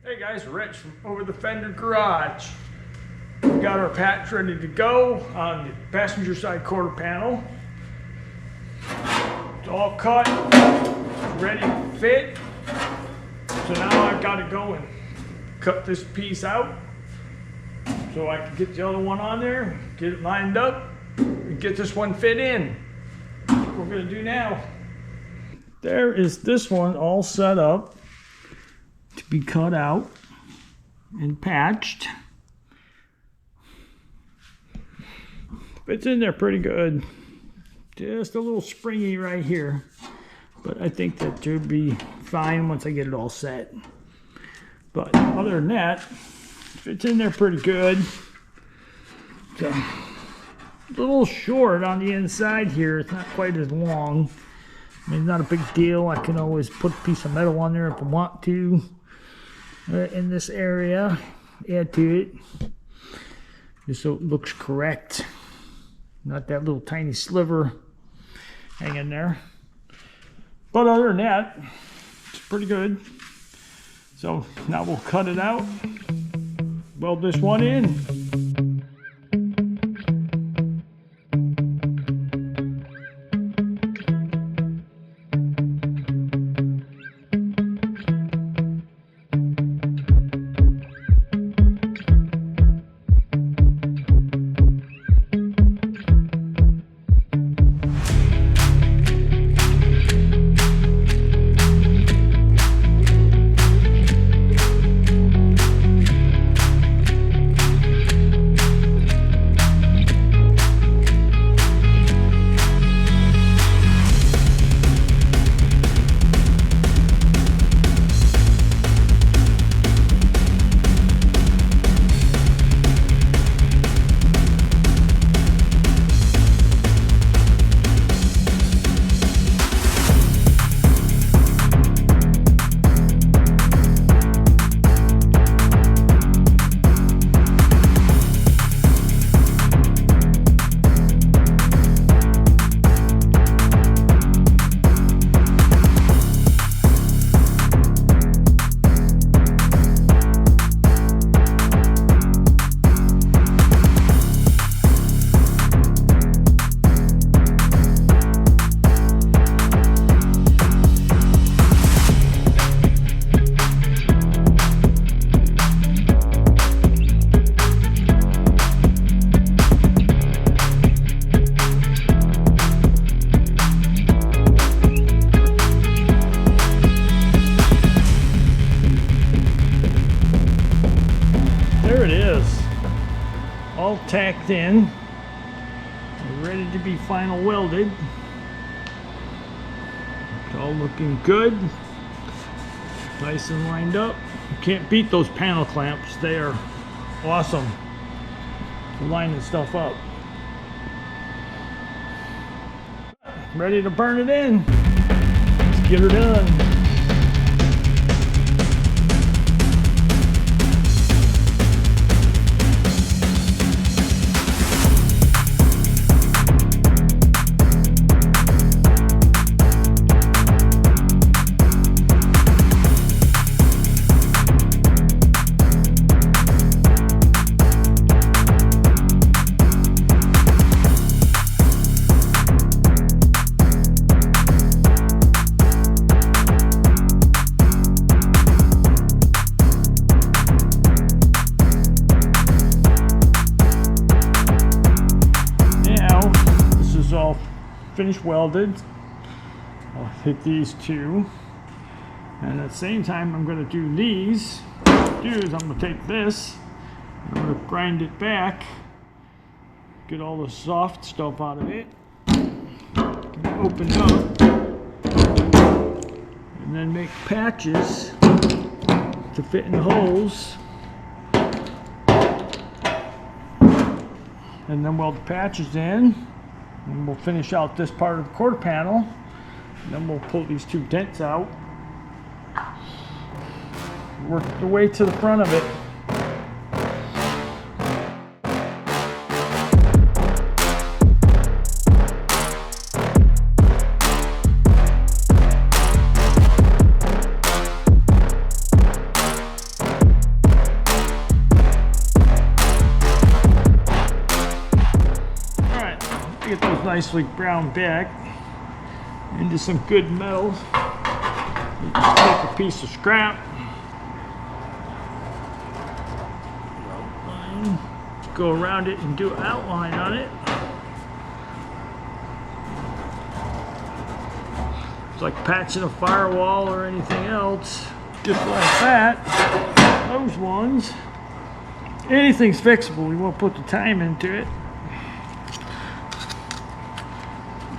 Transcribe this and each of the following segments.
Hey guys, Rich from Over the Fender Garage. We got our patch ready to go on the passenger side quarter panel. It's all cut, ready to fit. So now I've got to go and cut this piece out so I can get the other one on there, get it lined up, and get this one fit in. That's what we're going to do now. There is this one all set up to be cut out and patched. Fits in there pretty good. Just a little springy right here, but I think that should be fine once I get it all set. But other than that, fits in there pretty good. So, a little short on the inside here. It's not quite as long. I mean, not a big deal. I can always put a piece of metal on there if I want to. In this area, add to it, just so it looks correct. Not that little tiny sliver hanging there. But other than that, it's pretty good. So now we'll cut it out, weld this one in. All tacked in, ready to be final welded. It's all looking good, nice and lined up. You can't beat those panel clamps. They are awesome for lining stuff up. Ready to burn it in. Let's get her done. All finished welded. I'll hit these two, and at the same time I'm going to do these. What I'm going to do is I'm going to take this, I'm going to grind it back, get all the soft stuff out of it, open it up, and then make patches to fit in the holes, and then weld the patches in. And we'll finish out this part of the quarter panel. And then we'll pull these two dents out. Work the way to the front of it. nicely ground back into some good metal. You just take a piece of scrap, go around it and do an outline on it. It's like patching a firewall or anything else. Just like that. Those ones. Anything's fixable. You won't put the time into it.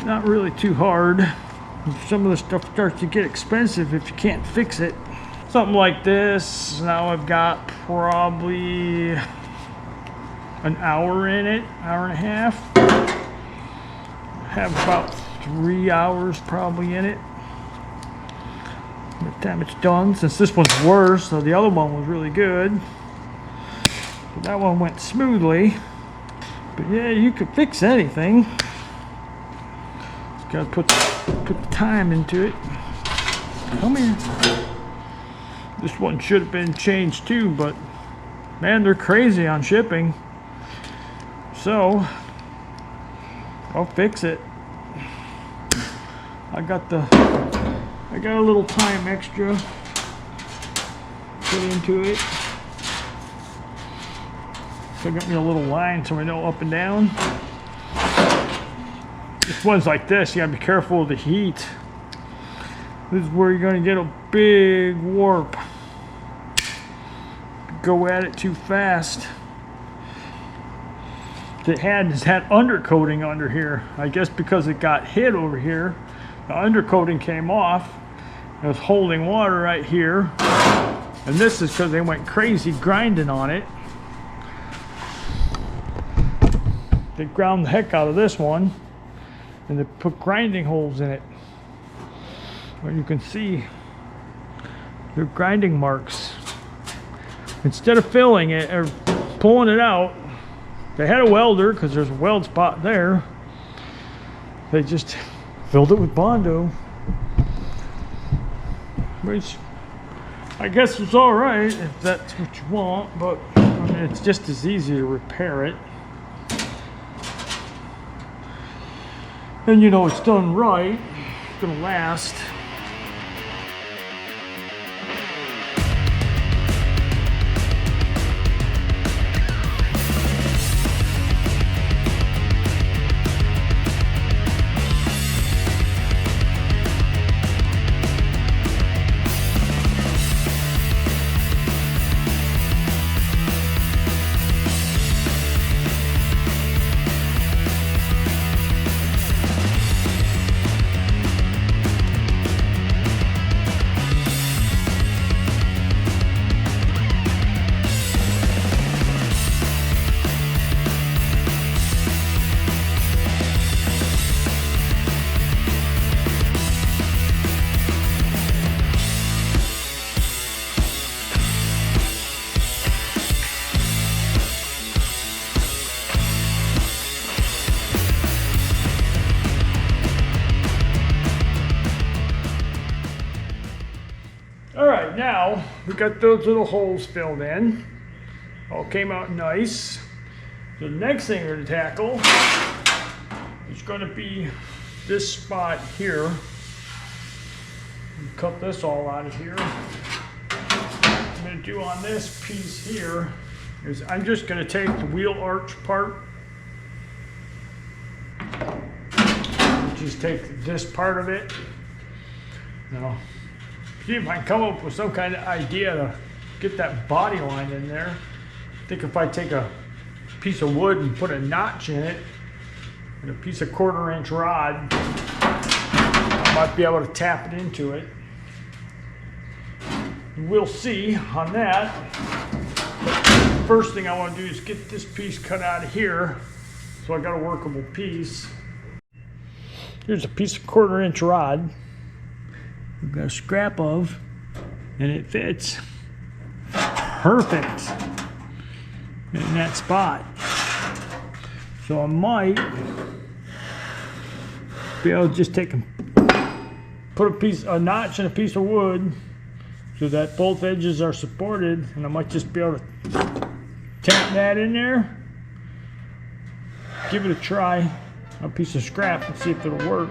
Not really too hard. Some of the stuff starts to get expensive if you can't fix it. Something like this. Now I've got probably an hour in it, hour and a half. I have about 3 hours probably in it by the time it's done, since this one's worse, so the other one was really good. So that one went smoothly. But yeah, you could fix anything. Just gotta put the time into it. Come here. This one should have been changed too, but man, they're crazy on shipping. So I'll fix it. I got a little time extra put into it. So I got me a little line so I know up and down. This one's like this, you gotta be careful of the heat. This is where you're gonna get a big warp. Go at it too fast. It had undercoating under here. I guess because it got hit over here, the undercoating came off. It was holding water right here. And this is because they went crazy grinding on it. They ground the heck out of this one. And they put grinding holes in it. Where you can see they're grinding marks. Instead of filling it or pulling it out, they had a welder because there's a weld spot there. They just filled it with bondo, which I guess is all right if that's what you want, but I mean, it's just as easy to repair it. And you know it's done right, it's gonna last. Alright, now we got those little holes filled in. All came out nice. So the next thing we're going to tackle is going to be this spot here. Cut this all out of here. What I'm going to do on this piece here is I'm just going to take the wheel arch part. Just take this part of it. Now, see if I can come up with some kind of idea to get that body line in there. I think if I take a piece of wood and put a notch in it and a piece of 1/4 inch rod, I might be able to tap it into it. We'll see on that. First thing I want to do is get this piece cut out of here so I got a workable piece. Here's a piece of 1/4 inch rod we've got a scrap of, and it fits perfect in that spot. So I might be able to just take and put a notch in a piece of wood so that both edges are supported, and I might just be able to tap that in there, give it a try, a piece of scrap and see if it'll work.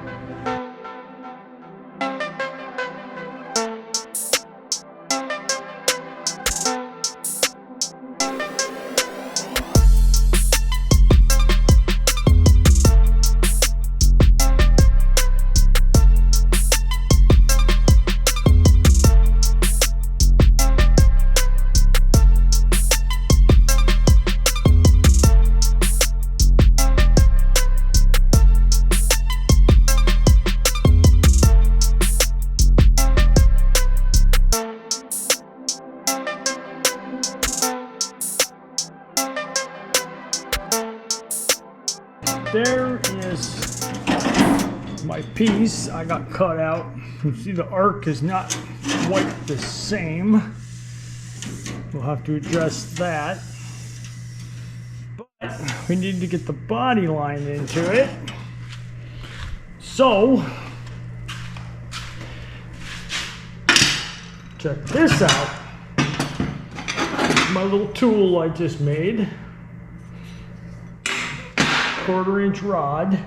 There is my piece I got cut out. You see the arc is not quite the same. We'll have to address that. But we need to get the body line into it. So, check this out. My little tool I just made. 1/4-inch rod,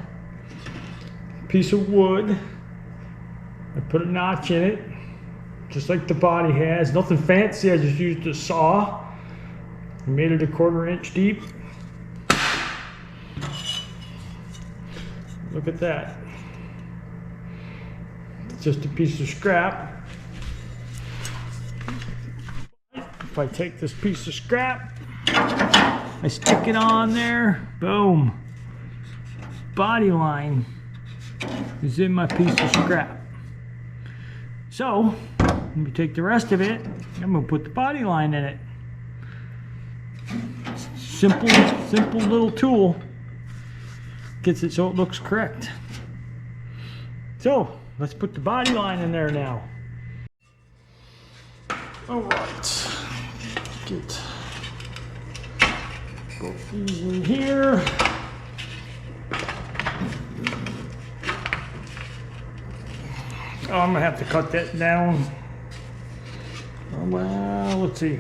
piece of wood. I put a notch in it, just like the body has. Nothing fancy, I just used a saw. I made it 1/4 inch deep. Look at that. It's just a piece of scrap. If I take this piece of scrap, I stick it on there, boom. Body line is in my piece of scrap. So, let me take the rest of it, I'm gonna put the body line in it. Simple little tool. Gets it so it looks correct. So, let's put the body line in there now. All right, get both these in here. Oh, I'm gonna have to cut that down. Well, let's see.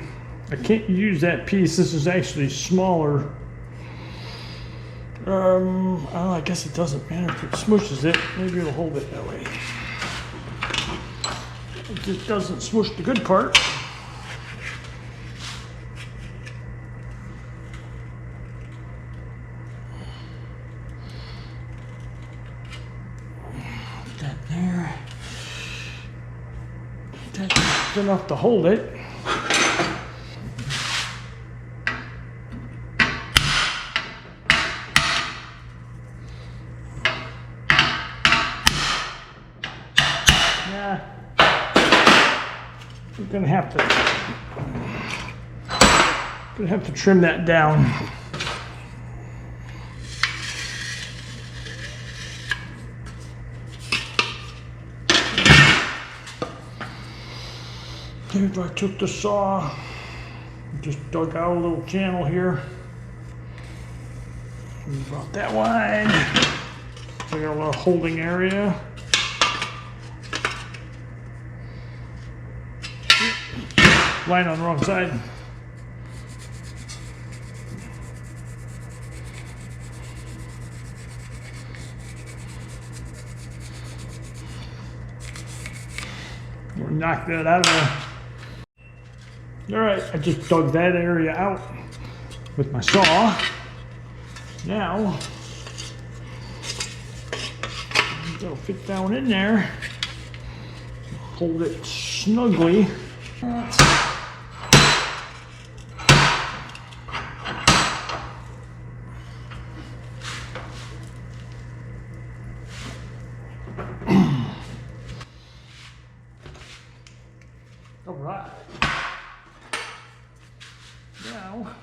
I can't use that piece. This is actually smaller. Oh, I guess it doesn't matter if it smushes it. Maybe it'll hold it that way. It just doesn't smush the good part. Put that there. That's enough to hold it. Yeah, we're gonna have to trim that down. If I took the saw, just dug out a little channel here, about that wide, so I got a little holding area. Line on the wrong side. We'll knock that out of there. All right, I just dug that area out with my saw. Now, it'll fit down in there. Hold it snugly. All right. Now,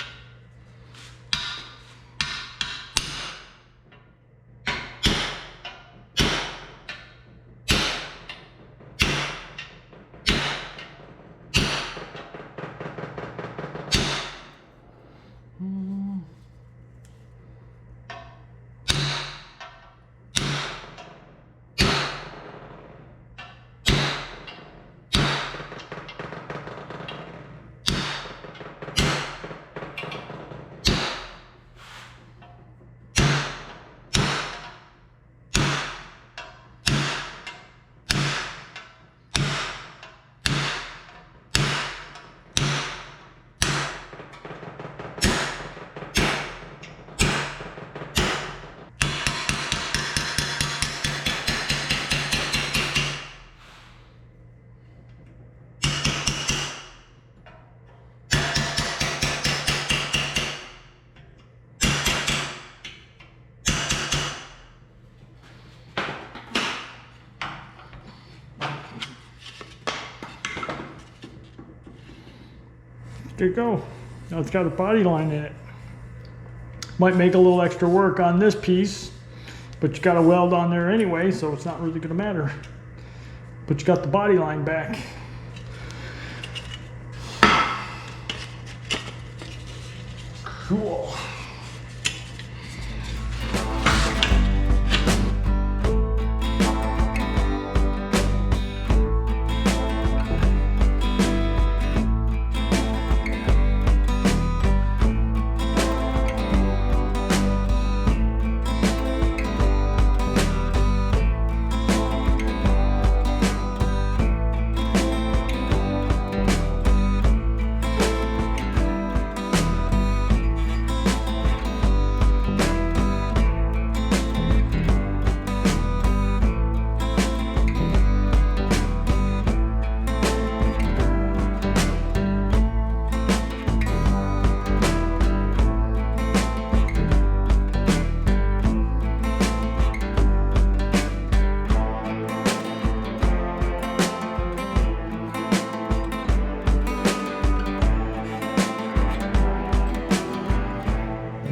there you go. Now it's got a body line in it. Might make a little extra work on this piece, but you got a weld on there anyway, so it's not really gonna matter. But you got the body line back. Cool.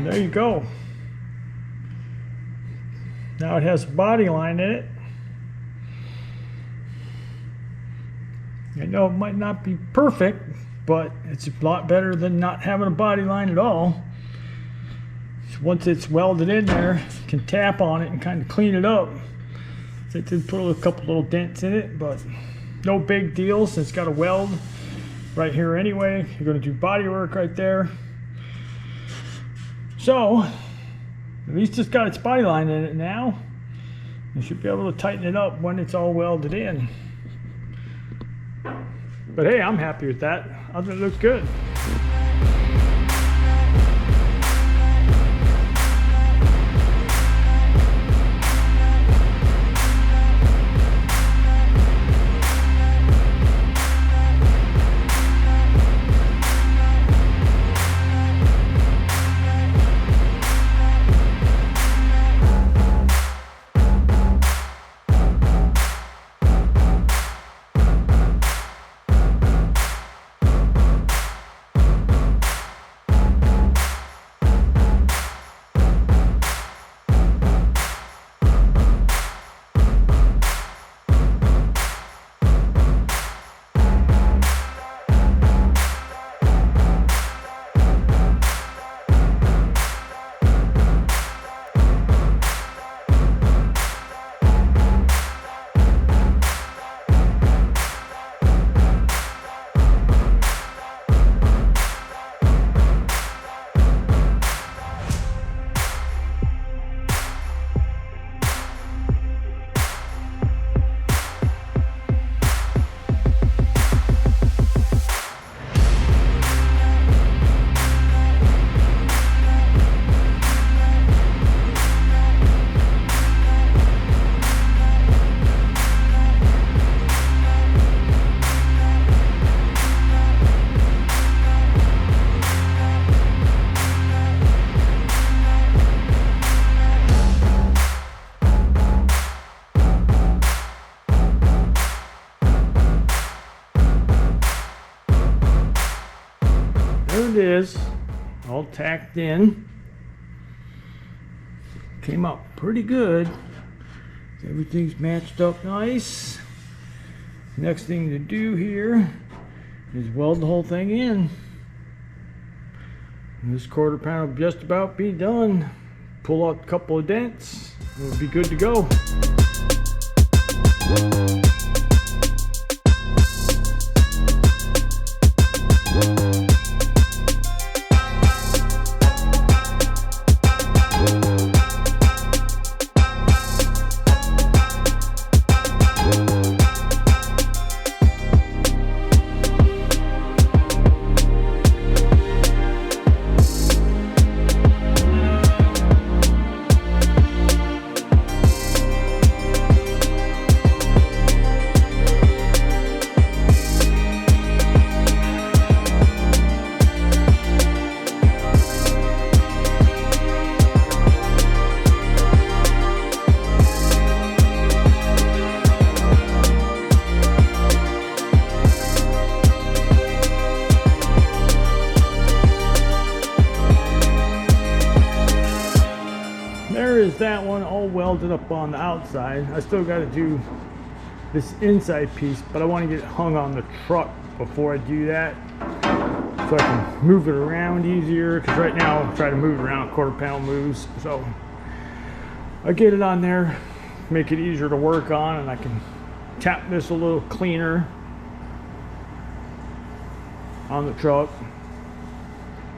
There you go. Now it has a body line in it. I know it might not be perfect, but it's a lot better than not having a body line at all. So once it's welded in there, you can tap on it and kind of clean it up. They did put a couple little dents in it, but no big deal since it's got a weld right here anyway. You're going to do body work right there. So, at least it's got its body line in it now. You should be able to tighten it up when it's all welded in. But hey, I'm happy with that. I think it looks good. There it is, all tacked in. Came out pretty good. Everything's matched up nice. Next thing to do here is weld the whole thing in. And this quarter panel will just about be done. Pull out a couple of dents, and we'll be good to go. is that one all welded up on the outside. I still got to do this inside piece, but I want to get it hung on the truck before I do that, so I can move it around easier, because right now I'm trying to move it around quarter panel moves. So I get it on there, make it easier to work on, and I can tap this a little cleaner on the truck.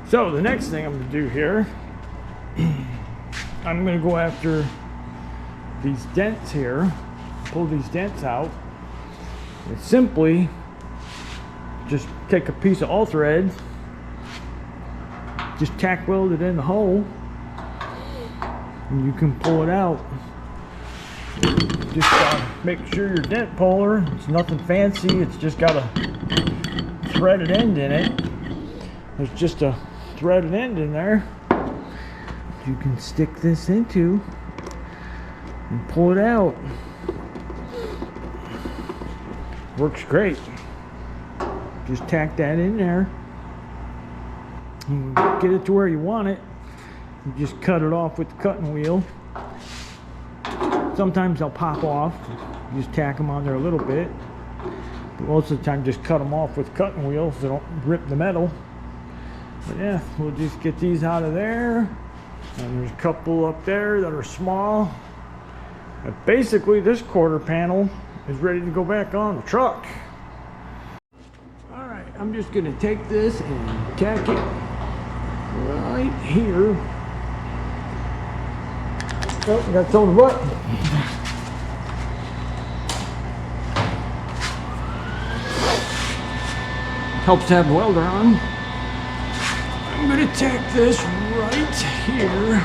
So the next thing I'm going to do here, I'm going to go after these dents here, pull these dents out, and simply just take a piece of all thread, just tack weld it in the hole, and you can pull it out. Just make sure your dent puller, it's nothing fancy, it's just got a threaded end in it. There's just a threaded end in there you can stick this into and pull it out. Works great. Just tack that in there and get it to where you want it. You just cut it off with the cutting wheel. Sometimes they'll pop off. You just tack them on there a little bit. But most of the time just cut them off with the cutting wheel so they don't rip the metal. But yeah, we'll just get these out of there. And there's a couple up there that are small. But basically this quarter panel is ready to go back on the truck. Alright, I'm just going to take this and tack it right here. Oh, got to on the button. Helps to have a welder on. I'm going to tack this right here.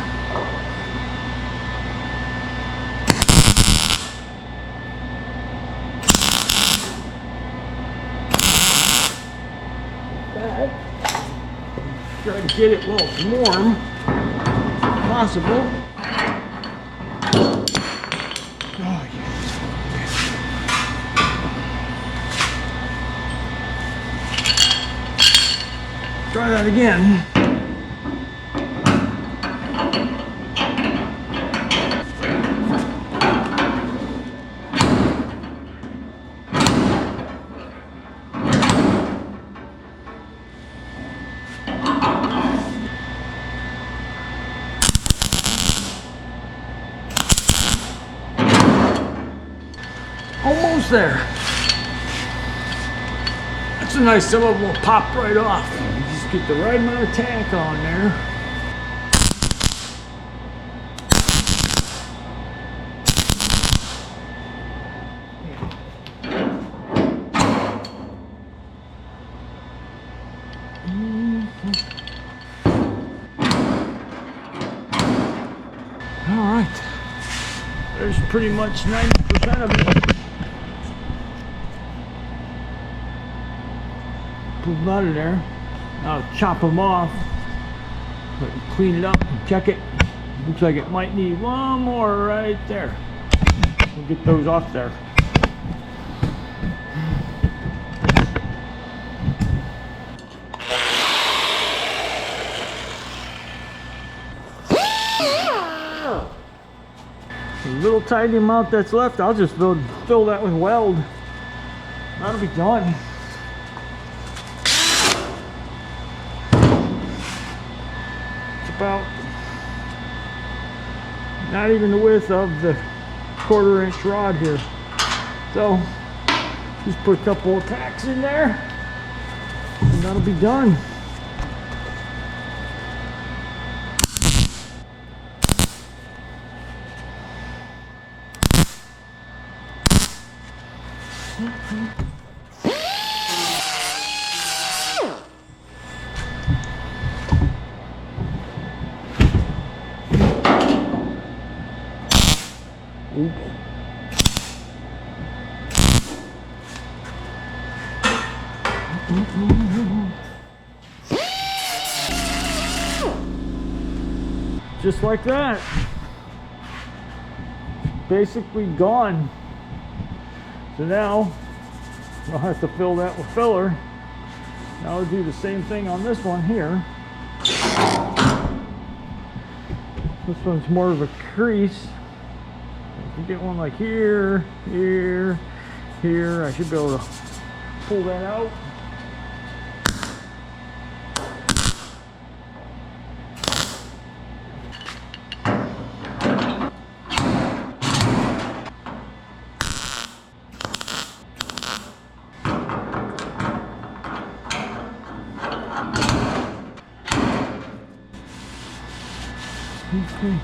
Try to get it well warm if possible. Oh, yes. Try that again. Almost there. That's a nice, some of them will pop right off. You just get the right amount of tack on there. All right. There's pretty much 90% of it. Pull them out of there. I'll chop them off, but clean it up and check it. Looks like it might need one more right there. We'll get those off there. The little tiny amount that's left, I'll just fill that with weld. That'll be done. About not even the width of the 1/4 inch rod here, so just put a couple of tacks in there and that'll be done. Oops. Just like that. Basically gone. So now I'll have to fill that with filler. Now I'll do the same thing on this one here. This one's more of a crease. If you get one like here, here, here, I should be able to pull that out. Okay.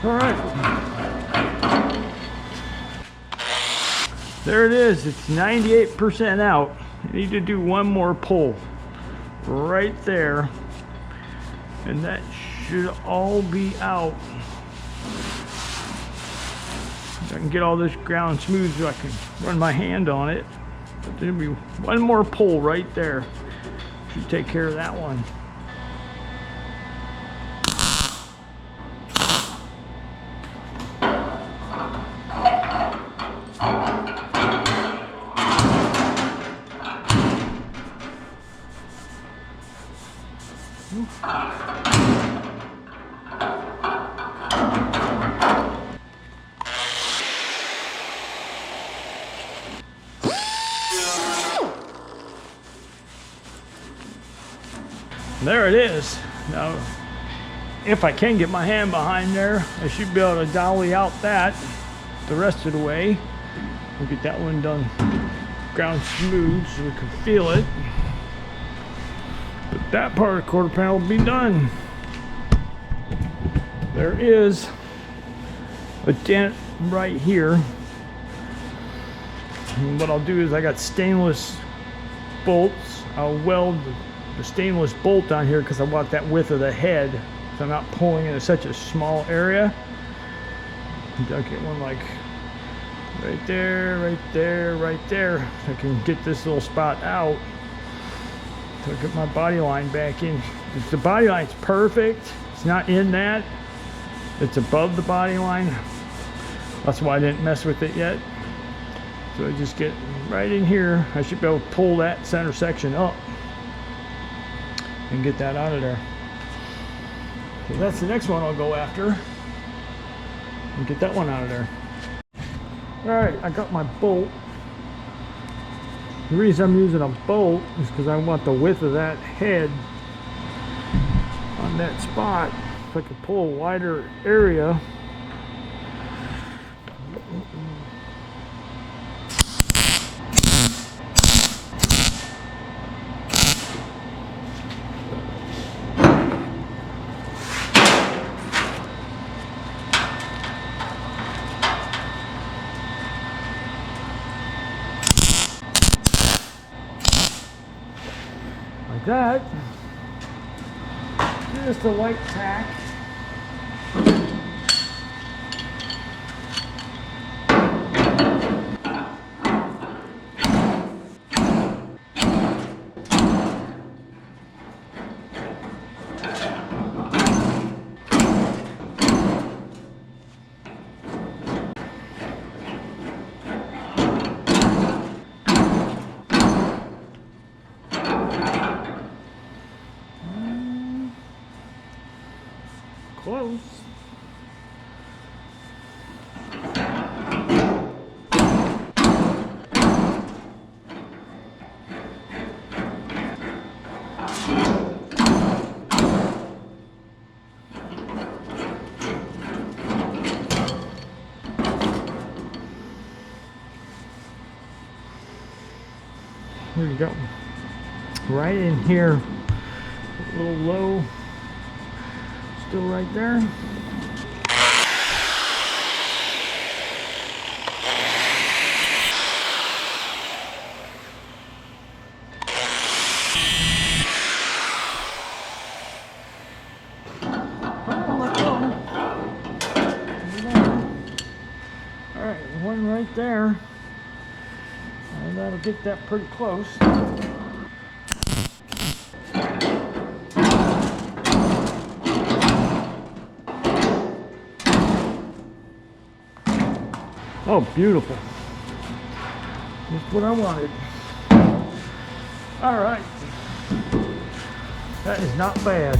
All right, there it is. It's 98% out. You need to do one more pull right there, and that should all be out. If I can get all this ground smooth so I can run my hand on it. But there'll be one more pull right there. Should take care of that one. There it is. Now, if I can get my hand behind there, I should be able to dolly out that the rest of the way. We'll get that one done ground smooth so we can feel it. But that part of the quarter panel will be done. There is a dent right here. And what I'll do is I got stainless bolts. I'll weld the stainless bolt on here because I want that width of the head, so I'm not pulling into such a small area. I'll get one like right there, right there, right there. I can get this little spot out. So I get my body line back in. If the body line's perfect, it's not in that, it's above the body line. That's why I didn't mess with it yet. So I just get right in here. I should be able to pull that center section up and get that out of there. So that's the next one I'll go after and get that one out of there. All right, I got my bolt. The reason I'm using a bolt is because I want the width of that head on that spot. If I could pull a wider area. That just a light tack. Close. There you go. Right in here, a little low. Still right there. there. And that'll get that pretty close. Oh, beautiful. That's what I wanted. All right. That is not bad.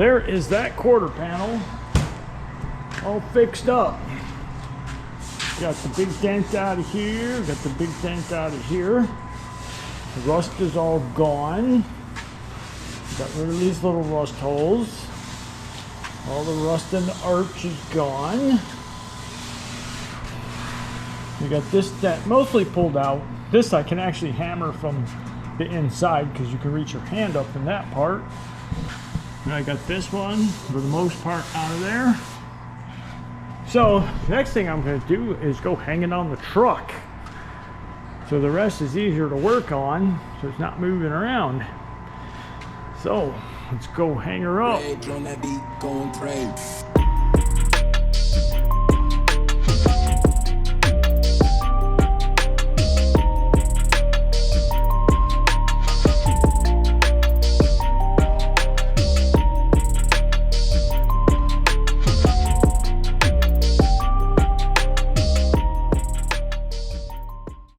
There is that quarter panel all fixed up. Got the big dent out of here, got the big dent out of here. The rust is all gone. Got rid of these little rust holes. All the rust in the arch is gone. We got this dent mostly pulled out. This I can actually hammer from the inside because you can reach your hand up in that part. And I got this one for the most part out of there. So next thing I'm going to do is go hang it on the truck. So the rest is easier to work on, so it's not moving around. So let's go hang her up. Rage on that beat, going crazy.